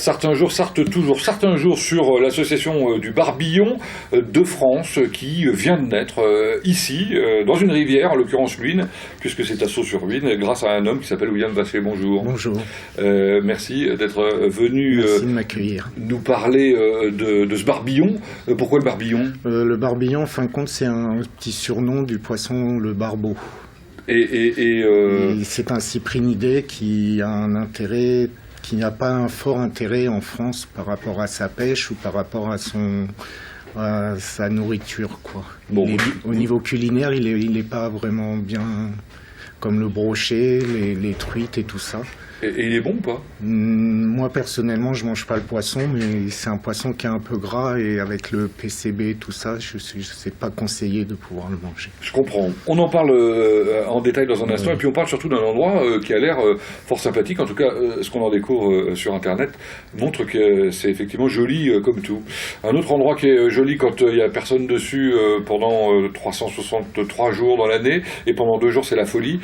certains jours, Sarthe toujours, certains jours sur l'association du Barbillon de France qui vient de naître ici, dans une rivière, en l'occurrence Luynes, puisque c'est à Sault-sur-Huisne, grâce à un homme qui s'appelle William Vacher. Bonjour. Bonjour. Merci d'être venu Merci de m'accueillir. Nous parler de ce barbillon. Pourquoi le barbillon? Le barbillon, en fin de compte, c'est un petit surnom du poisson, le barbeau. Et c'est un cyprinidé qui a un intérêt, qui n'a pas un fort intérêt en France par rapport à sa pêche ou par rapport à sa nourriture, quoi. Bon. Au niveau culinaire, il est pas vraiment bien comme le brochet, les truites et tout ça. Et il est bon ou pas? Moi personnellement je mange pas le poisson, mais c'est un poisson qui est un peu gras et avec le PCB et tout ça, je sais pas conseillé de pouvoir le manger. Je comprends. On en parle en détail dans un instant, et puis on parle surtout d'un endroit qui a l'air fort sympathique. En tout cas, ce qu'on en découvre sur Internet montre que c'est effectivement joli comme tout. Un autre endroit qui est joli quand il y a personne dessus pendant 363 jours dans l'année, et pendant 2 jours c'est la folie.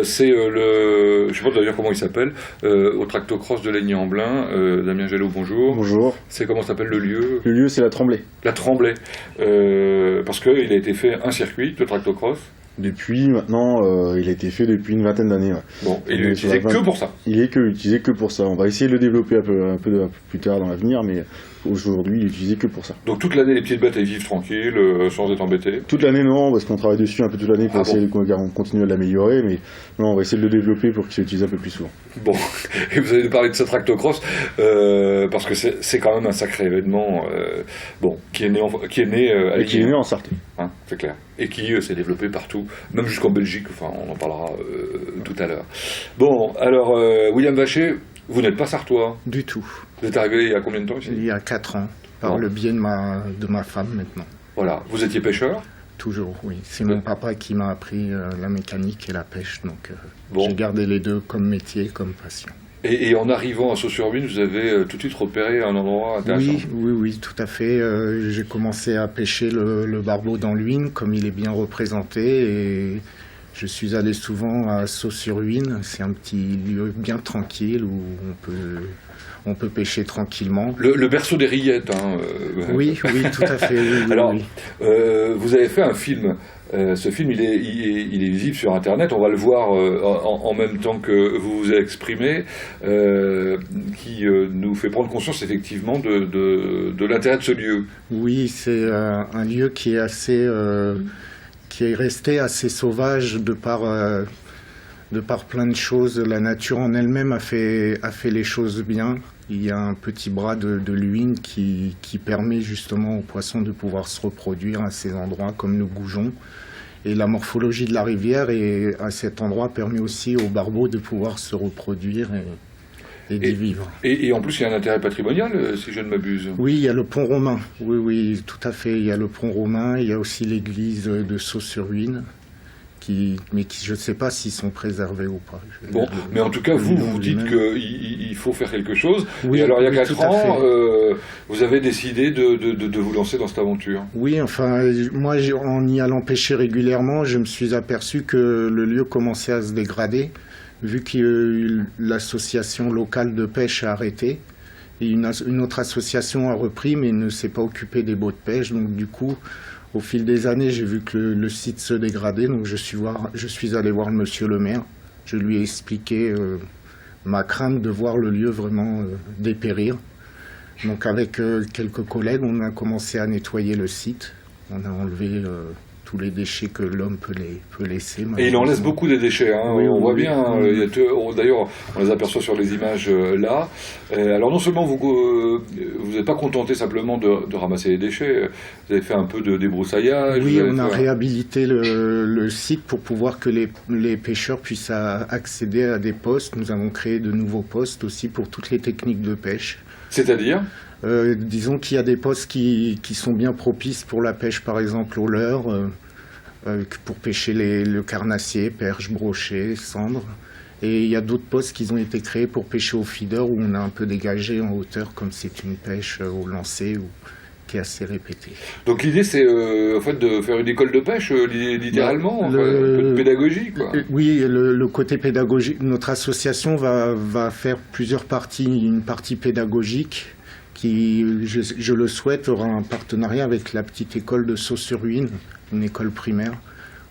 C'est je sais pas d'ailleurs comment il s'appelle. Au tractocross de Laigny-en-Blain. Damien Jalot, bonjour. Bonjour. C'est comment s'appelle le lieu? Le lieu, c'est la Tremblay. La Tremblay. Parce qu'il a été fait un circuit de tractocross. Depuis maintenant, il a été fait depuis une vingtaine d'années. Ouais. Bon, il est utilisé que pour ça. Il est utilisé que pour ça. On va essayer de le développer un peu plus tard dans l'avenir, mais aujourd'hui, il est utilisé que pour ça. Donc toute l'année, les petites bêtes, elles vivent tranquilles, sans être embêtées? Toute l'année, non, parce qu'on travaille dessus un peu toute l'année pour essayer de continuer à l'améliorer, mais non, on va essayer de le développer pour qu'il soit utilisé un peu plus souvent. Bon, et vous allez nous parler de ce tractocross, parce que c'est quand même un sacré événement, qui est né en Sarthe. Hein, c'est clair. Et qui s'est développé partout, même jusqu'en Belgique, enfin on en parlera tout à l'heure. Bon, alors, William Vacher, vous n'êtes pas sartois? Du tout. Vous êtes arrivé il y a combien de temps ici? Il y a 4 ans, par le biais de ma femme maintenant. Voilà, vous étiez pêcheur? Toujours, oui. C'est mon papa qui m'a appris la mécanique et la pêche, donc j'ai gardé les deux comme métier, comme passion. Et en arrivant à Sault-sur-Huisne, vous avez tout de suite repéré un endroit intéressant? Oui, tout à fait. J'ai commencé à pêcher le barbeau dans Luynes, comme il est bien représenté, et je suis allé souvent à Sault-sur-Huisne. C'est un petit lieu bien tranquille où on peut pêcher tranquillement. Le berceau des rillettes. Hein, Oui, tout à fait. Oui, alors, oui. Vous avez fait un film. Ce film, il est visible sur Internet. On va le voir en même temps que vous vous exprimez, qui nous fait prendre conscience effectivement de l'intérêt de ce lieu. Oui, c'est un lieu qui est qui est resté assez sauvage de par plein de choses. La nature en elle-même a fait les choses bien. Il y a un petit bras de Luynes qui permet justement aux poissons de pouvoir se reproduire à ces endroits comme nous Goujon. Et la morphologie de la rivière à cet endroit permet aussi aux barbeaux de pouvoir se reproduire et d'y vivre. Et en plus, il y a un intérêt patrimonial, si je ne m'abuse. Oui, il y a le pont romain. Oui, tout à fait. Il y a le pont romain. Il y a aussi l'église de Sault-sur-Huisne. Mais je ne sais pas s'ils sont préservés ou pas. Bon, mais en tout cas, vous dites qu'il faut faire quelque chose. Oui, et alors, il y a 4 tout à ans, fait. vous avez décidé de vous lancer dans cette aventure. Oui, enfin, moi, en y allant pêcher régulièrement, je me suis aperçu que le lieu commençait à se dégrader, vu que l'association locale de pêche a arrêté. Et une autre association a repris, mais ne s'est pas occupée des baux de pêche. Donc, du coup, au fil des années, j'ai vu que le site se dégradait, donc je suis allé voir monsieur le maire. Je lui ai expliqué ma crainte de voir le lieu vraiment dépérir. Donc avec quelques collègues, on a commencé à nettoyer le site. On a enlevé tous les déchets que l'homme peut laisser. Et il en laisse beaucoup des déchets, hein. Oui, on voit oui, bien, oui. D'ailleurs on les aperçoit sur les images là. Alors non seulement vous n'êtes pas contenté simplement de ramasser les déchets, vous avez fait un peu de débroussaillage. Oui, on a réhabilité le site pour pouvoir que les pêcheurs puissent accéder à des postes. Nous avons créé de nouveaux postes aussi pour toutes les techniques de pêche. C'est-à-dire disons qu'il y a des postes qui sont bien propices pour la pêche, par exemple au leurre, pour pêcher le carnassier, perche, brochet, cendre. Et il y a d'autres postes qui ont été créés pour pêcher au feeder, où on a un peu dégagé en hauteur, comme c'est une pêche au lancer, qui est assez répété. Donc l'idée c'est en fait de faire une école de pêche littéralement, un peu de pédagogie quoi. Oui, le côté pédagogique, notre association va faire plusieurs parties. Une partie pédagogique qui, je le souhaite, aura un partenariat avec la petite école de Sceaux-sur-Huisne, une école primaire,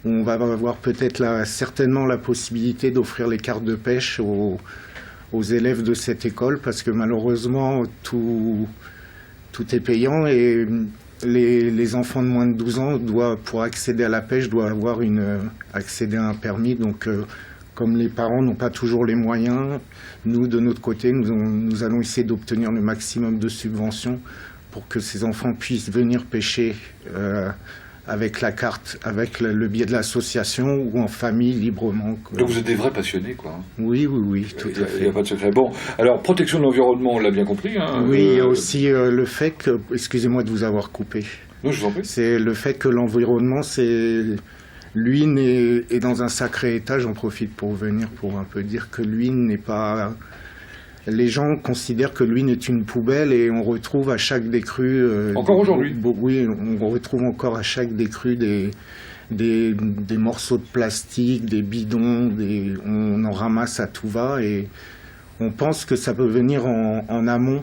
où on va avoir peut-être certainement la possibilité d'offrir les cartes de pêche aux élèves de cette école, parce que malheureusement tout est payant et les enfants de moins de 12 ans pour accéder à la pêche doivent accéder à un permis. Donc comme les parents n'ont pas toujours les moyens, nous de notre côté nous allons essayer d'obtenir le maximum de subventions pour que ces enfants puissent venir pêcher avec la carte, avec le biais de l'association ou en famille librement. Donc vous êtes des vrais passionnés quoi. Oui, tout à fait. Il n'y a pas de secret. Bon, alors protection de l'environnement, on l'a bien compris. Hein, oui, il y a aussi le fait que, excusez-moi de vous avoir coupé. Non, je vous en prie. C'est le fait que l'environnement, l'huîne est dans un sacré état. J'en profite pour venir pour un peu dire que l'huîne n'est pas. Les gens considèrent que l'huîne est une poubelle et on retrouve à chaque décrue... Encore aujourd'hui? Oui, on retrouve encore à chaque décrue des morceaux de plastique, des bidons, on en ramasse à tout va et on pense que ça peut venir en amont.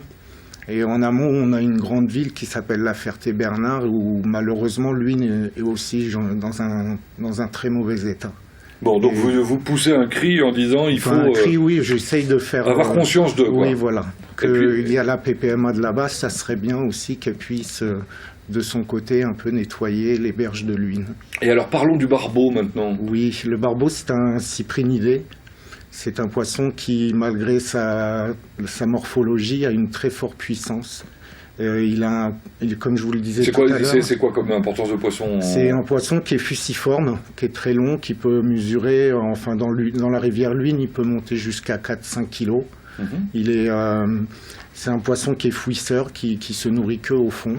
Et en amont, on a une grande ville qui s'appelle La Ferté-Bernard où malheureusement l'huîne est aussi dans un très mauvais état. Bon, donc vous poussez un cri en disant il faut... Un cri, oui, j'essaye de faire... Avoir conscience de quoi. Oui, voilà. Qu'il y a la PPMA de là-bas, ça serait bien aussi qu'elle puisse, de son côté, un peu nettoyer les berges de l'huîne. Et alors, parlons du barbeau maintenant. Oui, le barbeau, c'est un cyprinidé. C'est un poisson qui, malgré sa morphologie, a une très forte puissance. Comme je vous le disais tout à l'heure... C'est quoi comme importance de poisson? C'est un poisson qui est fusiforme, qui est très long, qui peut mesurer, enfin dans la rivière Luynes, il peut monter jusqu'à 4-5 kilos. C'est un poisson qui est fouisseur, qui se nourrit que au fond,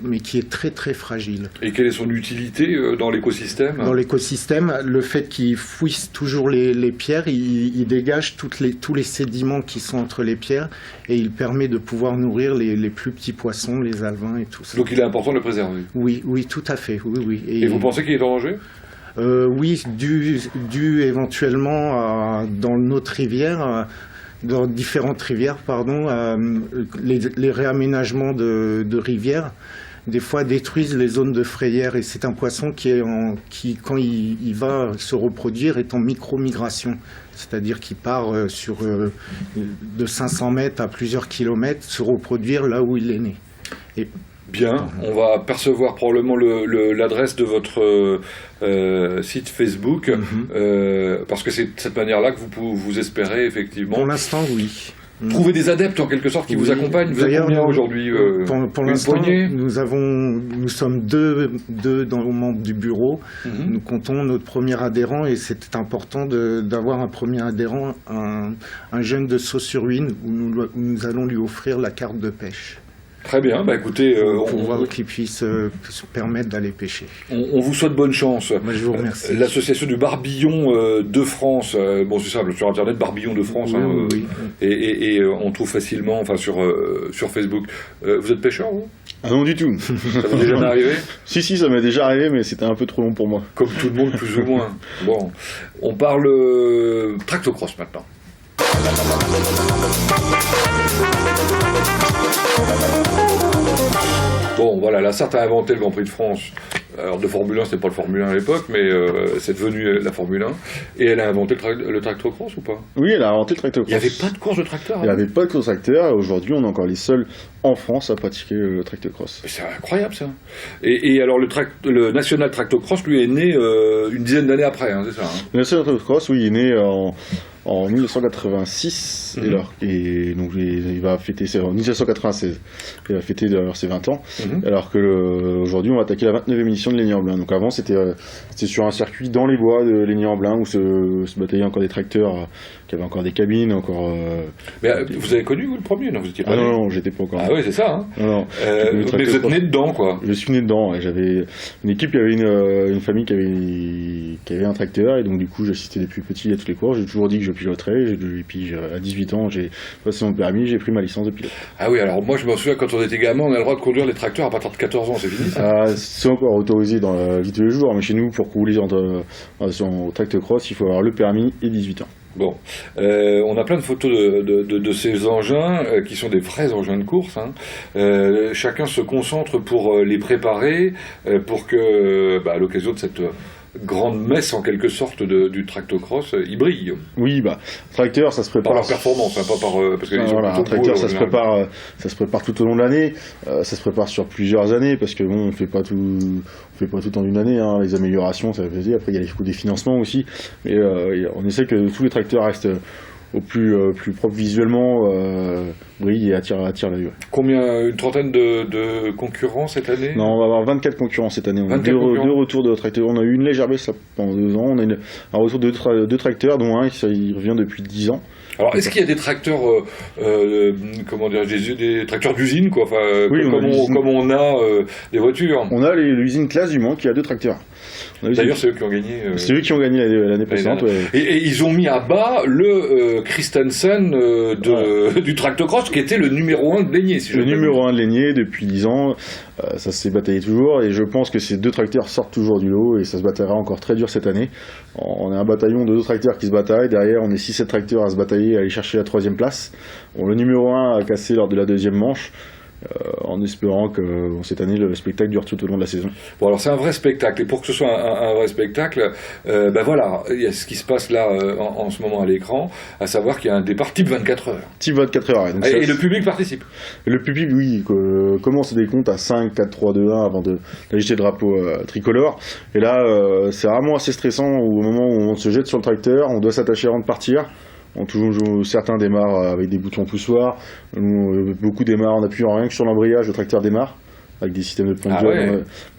mais qui est très très fragile. Et quelle est son utilité dans l'écosystème? Dans l'écosystème, le fait qu'il fouisse toujours les pierres, il dégage tous les sédiments qui sont entre les pierres et il permet de pouvoir nourrir les plus petits poissons, les alevins et tout ça. Donc il est important de le préserver? Oui, tout à fait. Oui. Et vous pensez qu'il est en danger? Oui, dû éventuellement dans notre rivière... dans différentes rivières, les réaménagements de rivières, des fois détruisent les zones de frayère et c'est un poisson qui quand il va se reproduire, est en micro-migration. C'est-à-dire qu'il part de 500 mètres à plusieurs kilomètres se reproduire là où il est né. Et bien, on va percevoir probablement l'adresse de votre site Facebook, parce que c'est de cette manière-là que vous espérez effectivement... Pour l'instant, oui. Trouver des adeptes en quelque sorte qui vous accompagnent. Vous êtes combien aujourd'hui? Pour l'instant, nous sommes deux membres du bureau. Nous comptons notre premier adhérent et c'était important d'avoir un premier adhérent, un jeune de Sceaux-sur-Huisne où nous allons lui offrir la carte de pêche. Très bien, écoutez... pour voir qu'il puisse se permettre d'aller pêcher. On vous souhaite bonne chance. Je vous remercie. L'association du Barbillon de France, c'est simple, sur Internet, Barbillon de France, oui. Et on trouve facilement sur Facebook. Vous êtes pêcheur, vous? Ah non, du tout. Ça vous est jamais arrivé? Si, ça m'est déjà arrivé, mais c'était un peu trop long pour moi. Comme tout le monde, plus ou moins. Bon, on parle tractocross maintenant. Bon, voilà, la Sarthe a inventé le Grand Prix de France. Alors, de Formule 1, c'était pas le Formule 1 à l'époque, mais c'est devenu la Formule 1. Et elle a inventé le tractocross ou pas? Oui, elle a inventé le tractocross. Il n'y avait pas de course de tracteur? Il n'y avait pas de course de tracteur, et aujourd'hui, on est encore les seuls en France à pratiquer le tractocross. C'est incroyable, ça. Et alors, le National Tractocross, lui, est né une dizaine d'années après, c'est ça? Le National Tractocross, oui, il est né en 1986, et donc il va fêter, c'est en 1996, il va fêter d'ailleurs ses 20 ans, alors que aujourd'hui on va attaquer la 29e édition de Lény-en-Blain. Donc avant c'était sur un circuit dans les bois de Lény-en-Blain où se batallaient encore des tracteurs qui avaient encore des cabines, encore... Mais vous avez connu vous le premier? Non, vous étiez pas né. Non, j'étais pas encore. Ah oui, c'est ça. Hein. Non. Mais vous êtes né dedans, quoi. Je suis né dedans. J'avais une équipe, il y avait une famille qui avait un tracteur, et donc du coup j'assistais depuis petit à toutes les courses. J'ai toujours dit que le piloterai. Et puis à 18 ans, j'ai passé mon permis, j'ai pris ma licence de pilote. Ah oui, alors moi je me souviens quand on était gamin, on a le droit de conduire les tracteurs à partir de 14 ans, c'est fini ça? C'est encore autorisé dans la vie de tous les jours, mais chez nous, pour rouler en tractocross, il faut avoir le permis et 18 ans. Bon, on a plein de photos de ces engins qui sont des vrais engins de course. Hein. Chacun se concentre pour les préparer, pour que, à l'occasion de cette grande messe en quelque sorte du tractocross, ils brillent. Oui, tracteur, ça se prépare par leur performance, hein, pas par parce que un tracteur, ça se prépare tout au long de l'année. Ça se prépare sur plusieurs années parce que bon, on fait pas tout en une année. Hein. Les améliorations, ça fait plaisir. Après, il y a les coûts des financements aussi. Mais on essaie que tous les tracteurs restent au plus propre visuellement, brille et attire l'œil. Ouais. Combien, une trentaine de concurrents cette année? Non, on va avoir 24 concurrents cette année. On a deux retours de tracteurs. On a eu une légère baisse pendant 2 ans. On a un retour de 2 tracteurs, dont un il revient depuis 10 ans. Alors, est-ce qu'il y a des tracteurs, comment dire, des tracteurs d'usine, quoi, oui, comme on a des voitures? On a l'usine Classe du Mans qui a 2 tracteurs. D'ailleurs, c'est eux qui ont gagné. C'est eux qui ont gagné l'année précédente. Ouais. Et ils ont mis à bas le Christensen du tractocross, qui était le numéro 1 de Lénier. Si le numéro 1 de Lénier depuis 10 ans. Ça s'est bataillé toujours. Et je pense que ces 2 tracteurs sortent toujours du lot. Et ça se bataillera encore très dur cette année. On a un bataillon de 2 tracteurs qui se bataillent. Derrière, on est 6-7 tracteurs à se batailler, à aller chercher la 3e place. Bon, le numéro 1 a cassé lors de la 2e manche. En espérant que cette année le spectacle dure tout au long de la saison. Bon, alors c'est un vrai spectacle, et pour que ce soit un vrai spectacle, voilà, il y a ce qui se passe là en ce moment à l'écran, à savoir qu'il y a un départ type 24 heures. Type 24 heures, ouais. Donc et le public participe. Le public, oui, commence des comptes à 5, 4, 3, 2, 1 avant d'agiter le drapeau tricolore. Et là, c'est vraiment assez stressant au moment où on se jette sur le tracteur, on doit s'attacher avant de partir. Certains démarrent avec des boutons poussoirs, beaucoup démarrent en appuyant rien que sur l'embrayage, le tracteur démarre avec des systèmes de pompe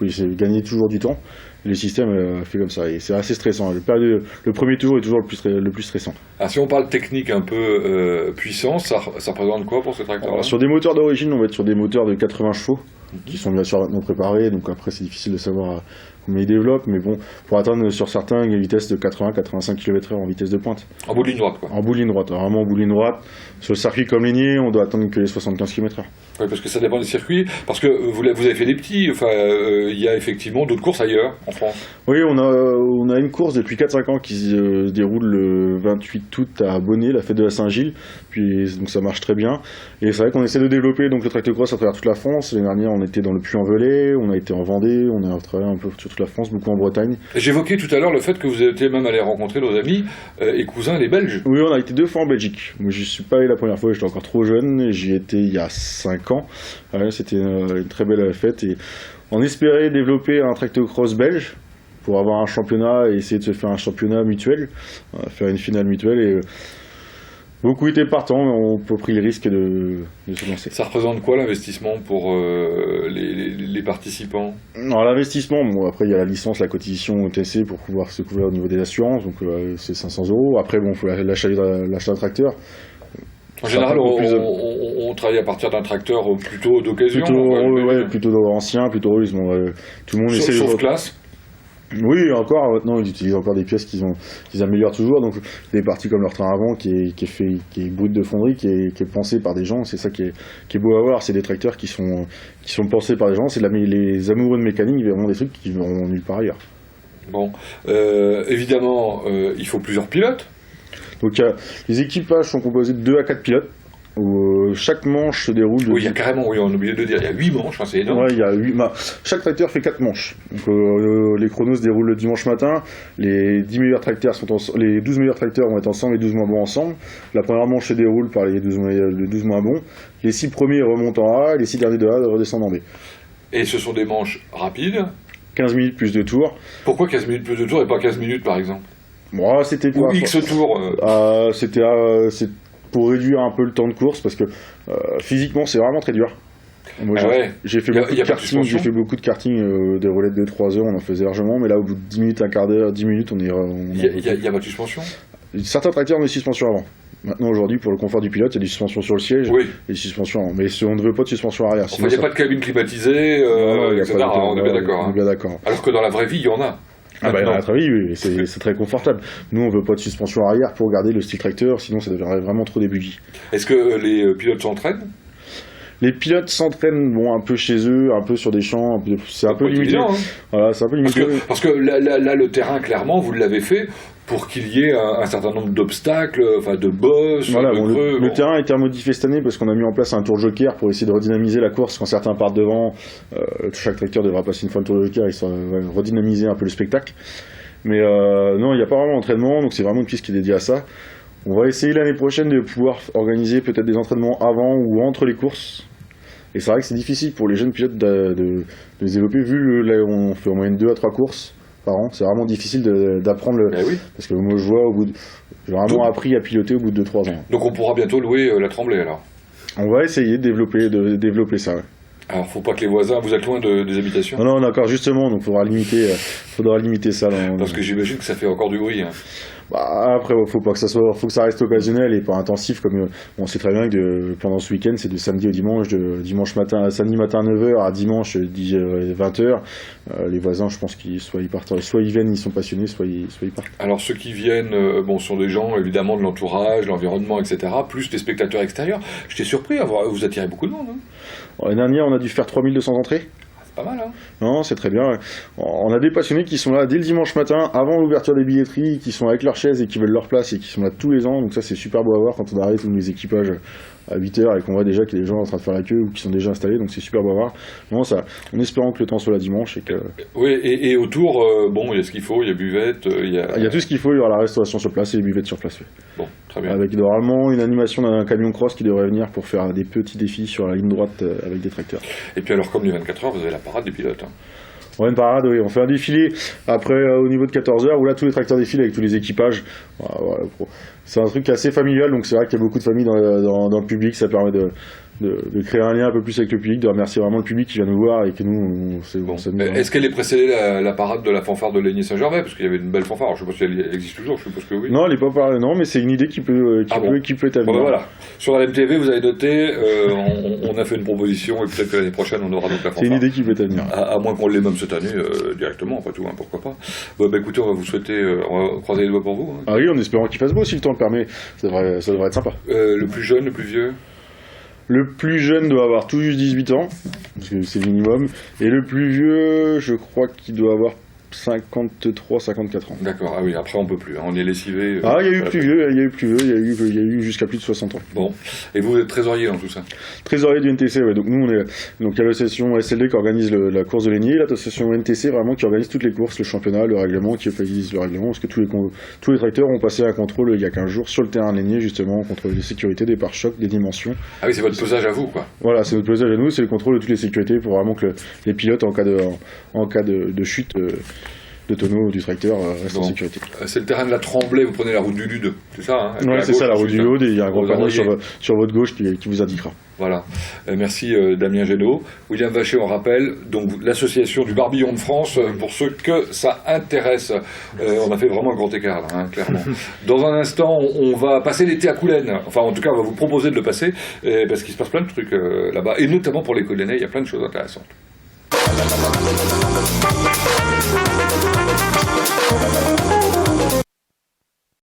c'est gagner toujours du temps. Le système fait comme ça et c'est assez stressant. Le premier tour est toujours le plus stressant. Alors si on parle technique un peu puissance, ça représente quoi pour ce tracteur-là? Sur des moteurs d'origine, on va être sur des moteurs de 80 chevaux qui sont bien sûr maintenant préparés, donc après c'est difficile de savoir comment ils développent, mais bon, pour atteindre sur certains une vitesse de 80-85 km/h en vitesse de pointe. En bout de ligne droite, quoi. En bout de ligne droite, vraiment en bout de ligne droite. Sur le circuit comme Lénier, on doit attendre que les 75 km/h. Oui, parce que ça dépend des circuits, parce que vous avez fait des petits, il y a effectivement d'autres courses ailleurs, en France. Oui, on a une course depuis 4-5 ans qui se déroule le 28 août à Bonnet, la fête de la Saint-Gilles, donc ça marche très bien. Et c'est vrai qu'on essaie de développer donc, le tractocross à travers toute la France. L'année dernière, on était dans le Puy-en-Velay, on a été en Vendée, on a travaillé un peu sur toute la France, beaucoup en Bretagne. J'évoquais tout à l'heure le fait que vous étiez même allé rencontrer nos amis et cousins, les Belges. Oui, on a été 2 fois en Belgique. Moi, je suis pas allé la première fois, j'étais encore trop jeune, j'y étais il y a 5 ans. Ouais, c'était une très belle fête et on espérait développer un tractocross belge pour avoir un championnat et essayer de se faire un championnat mutuel, faire une finale mutuelle et beaucoup étaient partants, mais on a pris le risque de se lancer. Ça représente quoi l'investissement pour les participants? Alors l'investissement, bon, après il y a la licence, la cotisation au TC pour pouvoir se couvrir au niveau des assurances, donc c'est 500 €. Après bon, il faut l'achat d'un tracteur. En général, on travaille à partir d'un tracteur plutôt d'occasion. Plutôt ancien, plutôt russe. Bon, tout le monde essaie. Sauf classe. Oui, encore maintenant ils utilisent encore des pièces qu'ils améliorent toujours. Donc des parties comme leur train avant qui est brut de fonderie, qui est pensé par des gens. C'est ça qui est beau à voir. C'est des tracteurs qui sont pensés par des gens. C'est les amoureux de mécanique, ils verront des trucs qui verront nulle part ailleurs. Bon, évidemment, il faut plusieurs pilotes. Donc les équipages sont composés de 2 à 4 pilotes. Où chaque manche se déroule. Oui, il y a carrément, on a oublié de dire, il y a 8 manches, c'est énorme. Ouais, il y a 8, chaque tracteur fait 4 manches. Donc les chronos se déroulent le dimanche matin. Les 12 meilleurs tracteurs vont être ensemble et 12 moins bons ensemble. La première manche se déroule par les 12 moins bons. Les 6 premiers remontent en A, et les 6 derniers de A redescendent en B. Et ce sont des manches rapides. 15 minutes plus de tours. Pourquoi 15 minutes plus de tours et pas 15 minutes par exemple? Bon, c'était ou X tours. C'était pour réduire un peu le temps de course parce que physiquement c'est vraiment très dur. Moi, j'ai fait beaucoup de karting, des roulettes de 3 heures, on en faisait largement, mais là au bout de 10 minutes, un quart d'heure, 10 minutes, il y a pas de suspension? Certains tracteurs ont des suspensions avant. Maintenant, aujourd'hui, pour le confort du pilote, il y a des suspensions sur le siège et des suspensions avant. Mais on ne veut pas de suspension arrière. Il n'y a pas de cabine climatisée, etc. On est bien d'accord. On est bien d'accord. Alors que dans la vraie vie, il y en a. Ah bah, oui, c'est très confortable. Nous, on veut pas de suspension arrière pour garder le style tracteur, sinon ça deviendrait vraiment trop des buggy. Est-ce que les pilotes s'entraînent? Les pilotes s'entraînent un peu chez eux, un peu sur des champs, c'est un peu limité. Évident, hein. Voilà, c'est un peu limité. Parce que là, le terrain, clairement, vous l'avez fait pour qu'il y ait un certain nombre d'obstacles, de bosses, voilà, de creux. Le terrain a été modifié cette année parce qu'on a mis en place un tour joker pour essayer de redynamiser la course. Quand certains partent devant, chaque tracteur devra passer une fois le tour joker, et redynamiser un peu le spectacle. Mais non, il n'y a pas vraiment d'entraînement, donc c'est vraiment une piste qui est dédiée à ça. On va essayer l'année prochaine de pouvoir organiser peut-être des entraînements avant ou entre les courses. Et c'est vrai que c'est difficile pour les jeunes pilotes de les développer, vu là on fait en moyenne 2 à 3 courses par an. C'est vraiment difficile d'apprendre oui. Parce que moi je vois j'ai vraiment appris à piloter au bout de 2-3 ans. Donc on pourra bientôt louer la Tremblay alors. On va essayer de développer ça. Ouais. Alors faut pas que les voisins, vous êtes loin des habitations? Non, d'accord, justement, donc faudra limiter ça. Parce que j'imagine que ça fait encore du bruit. Hein. Bah, après, faut que ça reste occasionnel et pas intensif, comme on sait très bien que pendant ce week-end, c'est de samedi au dimanche, de samedi matin à 9h à dimanche 20h. Les voisins, je pense qu'ils partent, soit ils viennent, ils sont passionnés, soit ils partent. Alors ceux qui viennent, sont des gens évidemment de l'entourage, l'environnement, etc., plus des spectateurs extérieurs. J'étais surpris, vous attirez beaucoup de monde. Hein. L'année dernière, on a dû faire 3200 entrées. Pas mal, hein. Non, c'est très bien. On a des passionnés qui sont là dès le dimanche matin, avant l'ouverture des billetteries, qui sont avec leur chaise et qui veulent leur place et qui sont là tous les ans. Donc ça, c'est super beau à voir quand on arrive tous les équipages à 8h et qu'on voit déjà qu'il y a des gens en train de faire la queue ou qui sont déjà installés. Donc c'est super beau à voir. Non, ça, en espérant que le temps soit là dimanche. Oui, et autour, il y a ce qu'il faut, il y a buvette, il y a tout ce qu'il faut, il y aura la restauration sur place et les buvettes sur place. Oui. Bon, très bien. Avec normalement une animation d'un camion cross qui devrait venir pour faire des petits défis sur la ligne droite avec des tracteurs. Et puis alors, comme les 24 heures, vous avez la parade des pilotes. Hein. On a une parade, oui. On fait un défilé après au niveau de 14h où là tous les tracteurs défilent avec tous les équipages. Voilà. C'est un truc assez familial, donc c'est vrai qu'il y a beaucoup de familles dans le public. Ça permet de créer un lien un peu plus avec le public, de remercier vraiment le public qui vient nous voir et que nous, Est-ce qu'elle est précédée la parade de la fanfare de Laigné-Saint-Gervais? Parce qu'il y avait une belle fanfare. Alors, je ne sais pas si elle existe toujours, je suppose que oui. Non, elle n'est pas parée, non, mais c'est une idée qui peut être à venir. Bon, voilà. Sur la MTV, vous avez noté, on a fait une proposition et peut-être que l'année prochaine, on aura donc la fanfare. C'est une idée qui peut être à venir. À moins qu'on l'ait même cette année, directement, après tout, hein, pourquoi pas. Écoutez, on va vous souhaiter, on va croiser les doigts pour vous. Hein. Ah oui, en espérant qu'il fasse beau, si le temps le permet. Ça devrait être sympa. Le plus jeune, le plus vieux? Le plus jeune doit avoir tout juste 18 ans, parce que c'est le minimum. Et le plus vieux, je crois qu'il doit avoir 53-54 ans. D'accord, ah oui, après on peut plus, hein, on est lessivé. Il y a eu plus vieux, il y a eu jusqu'à plus de 60 ans. Bon, et vous êtes trésorier dans tout ça? Trésorier du NTC, ouais. Donc nous, il y a l'association SLD qui organise la course de Laigné, l'association NTC vraiment qui organise toutes les courses, le championnat, le règlement, qui organise le règlement, parce que tous les tracteurs ont passé un contrôle il y a 15 jours sur le terrain de Laigné, justement, contre les sécurités, des pare-chocs, des dimensions. Ah oui, c'est votre pesage à vous, quoi. Voilà, c'est notre pesage à nous, c'est le contrôle de toutes les sécurités pour vraiment que les pilotes, en cas de chute de tonneau du tracteur reste en sécurité. C'est le terrain de la Tremblay, vous prenez la route du Lude, c'est ça, hein? Oui, c'est ça, la route du Lude, et il y a un grand panneau sur votre gauche qui vous indiquera. Voilà. Merci Damien Génaud. William Vacher, on rappelle, donc l'association du Barbillon de France, pour ceux que ça intéresse. On a fait vraiment un grand écart, là, hein, clairement. Dans un instant, on va passer l'été à Coulennes. Enfin, en tout cas, on va vous proposer de le passer, parce qu'il se passe plein de trucs là-bas, et notamment pour les Coulennais, il y a plein de choses intéressantes.